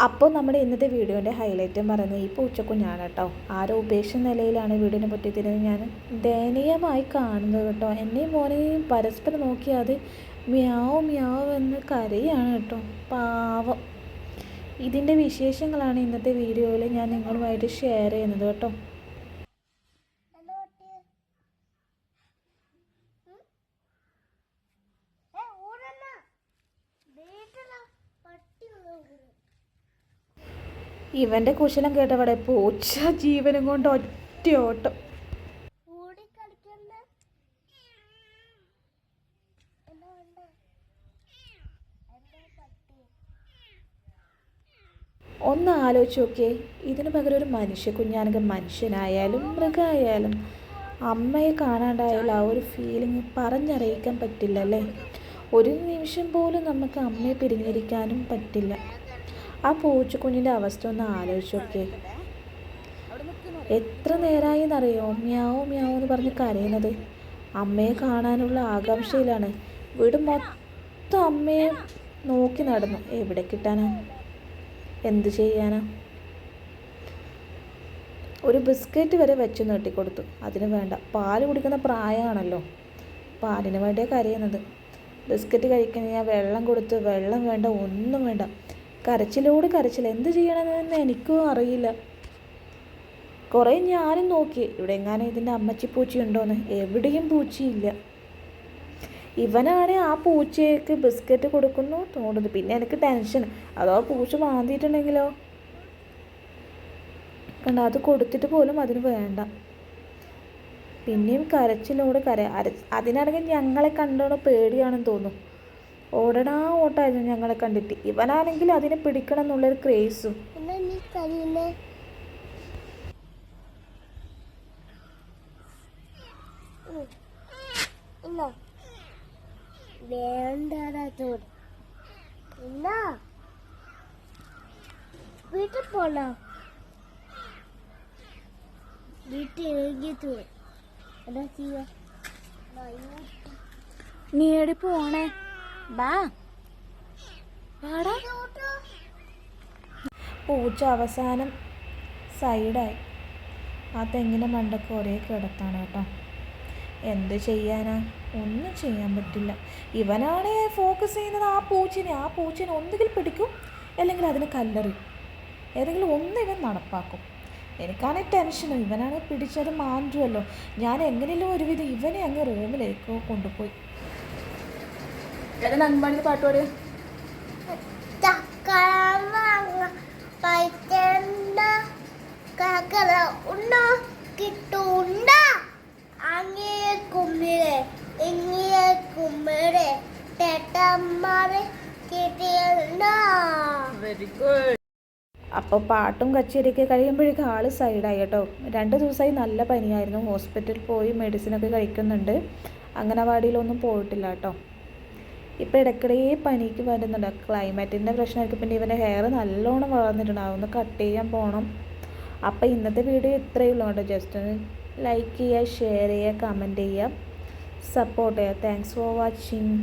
അപ്പോൾ നമ്മുടെ ഇന്നത്തെ വീഡിയോൻ്റെ ഹൈലൈറ്റ് എന്ന് പറയുന്നത് ഈ പൂച്ചക്കുഞ്ഞാണ് കേട്ടോ. ആരോ ഉപേക്ഷ നിലയിലാണ് വീടിനെ പറ്റിയിരുന്നത് ഞാൻ ദയനീയമായി കാണുന്നത് കേട്ടോ. എന്നെയും മോനെയും പരസ്പരം നോക്കി അത് മ്യാവ് മ്യാവ് എന്ന് കരയാണ് കേട്ടോ. പാവം. ഇതിൻ്റെ വിശേഷങ്ങളാണ് ഇന്നത്തെ വീഡിയോയിൽ ഞാൻ നിങ്ങളുമായിട്ട് ഷെയർ ചെയ്യുന്നത് കേട്ടോ. ഇവൻ്റെ കുശലം കേട്ടവിടെ പൂച്ച ജീവനും കൊണ്ട് ഒറ്റ ഓട്ടം. ഒന്ന് ആലോചിച്ച് നോക്കിയേ, ഇതിന് പകരം ഒരു മനുഷ്യ കുഞ്ഞാണെങ്കിൽ മനുഷ്യനായാലും മൃഗമായാലും അമ്മയെ കാണാണ്ടായാലും ആ ഒരു ഫീലിംഗ് പറഞ്ഞറിയിക്കാൻ പറ്റില്ല അല്ലേ. ഒരു നിമിഷം പോലും നമുക്ക് അമ്മയെ പിരിഞ്ഞിരിക്കാനും പറ്റില്ല. ആ പൂച്ചക്കുഞ്ഞിൻ്റെ അവസ്ഥ ഒന്ന് ആലോചിച്ച് നോക്കിയേ. എത്ര നേരമായി എന്നറിയോ മ്യാവോ മ്യാവോ എന്ന് പറഞ്ഞ് കരയുന്നത്. അമ്മയെ കാണാനുള്ള ആകാംക്ഷയിലാണ്. വീട് മൊത്തം അമ്മയെ നോക്കി നടന്നു. എവിടെ കിട്ടാനാ, എന്ത് ചെയ്യാനാ. ഒരു ബിസ്ക്കറ്റ് വരെ വെച്ച് നീട്ടിക്കൊടുത്തു. അതിന് വേണ്ട. പാല് കുടിക്കുന്ന പ്രായമാണല്ലോ, പാലിന് വേണ്ടിയാണ് കരയുന്നത്. ബിസ്ക്കറ്റ് കഴിക്കുന്ന ഞാൻ വെള്ളം കൊടുത്ത്, വെള്ളം വേണ്ട, ഒന്നും വേണ്ട. കരച്ചിലോട് കരച്ചിൽ. എന്ത് ചെയ്യണമെന്ന് എനിക്കും അറിയില്ല. കുറേ ഞാനും നോക്കി ഇവിടെ എങ്ങാനും ഇതിൻ്റെ അമ്മച്ചി പൂച്ചയുണ്ടോയെന്ന്. എവിടെയും പൂച്ചയില്ല. ഇവനാണ് ആ പൂച്ചയ്ക്ക് ബിസ്ക്കറ്റ് കൊടുക്കുന്നു തോന്നുന്നു. പിന്നെ എനിക്ക് ടെൻഷൻ, അതോ പൂച്ച മാന്തിയിട്ടുണ്ടെങ്കിലോ. കണ്ട, അത് കൊടുത്തിട്ട് പോലും അതിന് വേണ്ട. പിന്നെയും കരച്ചിലോട് അതിനാണെങ്കിൽ ഞങ്ങളെ കണ്ടോടെ പേടിയാണെന്ന് തോന്നുന്നു. ഓടടാ ഓട്ടായിരുന്നു ഞങ്ങളെ കണ്ടിട്ട്. ഇവനാണെങ്കിൽ അതിനെ പിടിക്കണം എന്നുള്ളൊരു ക്രേസും. വീട്ടിൽ പോണോ? വീട്ടിൽ നീ എടി പോണേ, ബാ. പൂച്ച അവസാനം സൈഡായി. ആ തെങ്ങിൻ്റെ മണ്ടക്ക് ഒരേ കിടത്താണ് കേട്ടോ. എന്ത് ചെയ്യാനാ, ഒന്നും ചെയ്യാൻ പറ്റില്ല. ഇവനാണ് ഫോക്കസ് ചെയ്യുന്നത് ആ പൂച്ചനെ ഒന്നുകിൽ പിടിക്കും, അല്ലെങ്കിൽ അതിന് കല്ലെറിയും. ഏതെങ്കിലും ഒന്ന് ഇവൻ നടപ്പാക്കും. എനിക്കാണെങ്കിൽ ടെൻഷനും. ഇവനാണ് പിടിച്ചത് മാറ്റുമല്ലോ. ഞാൻ എങ്ങനെയല്ലോ ഒരുവിധം ഇവനെ അങ്ങ് റൂമിലേക്ക് കൊണ്ടുപോയി. ഏതാ അംഗൻവാടി പാട്ട് പാടിയ വെരി ഗുഡ്. അപ്പോൾ പാട്ടും കച്ചേരിയൊക്കെ കഴിയുമ്പോഴേക്കും ആൾ സൈഡായി കേട്ടോ. 2 ദിവസമായി നല്ല പനിയായിരുന്നു. ഹോസ്പിറ്റലിൽ പോയി മെഡിസിനൊക്കെ കഴിക്കുന്നുണ്ട്. അംഗനവാടിയിലൊന്നും പോയിട്ടില്ല കേട്ടോ. ഇപ്പോൾ ഇടയ്ക്കിടെ പനിക്ക് വരുന്നുണ്ട്. ക്ലൈമറ്റിൻ്റെ പ്രശ്നമായിരിക്കും. പിന്നെ ഇവൻ്റെ ഹെയർ നല്ലോണം വളർന്നിട്ടുണ്ടാവും. ഒന്ന് കട്ട് ചെയ്യാൻ പോകണം. അപ്പോൾ ഇന്നത്തെ വീഡിയോ ഇത്രയേ ഉള്ളൂ കേട്ടോ. ജസ്റ്റ് ഒന്ന് ലൈക്ക് ചെയ്യുക, ഷെയർ ചെയ്യുക, കമൻറ്റ് ചെയ്യുക, സപ്പോർട്ട് ചെയ്യുക. Thanks for watching.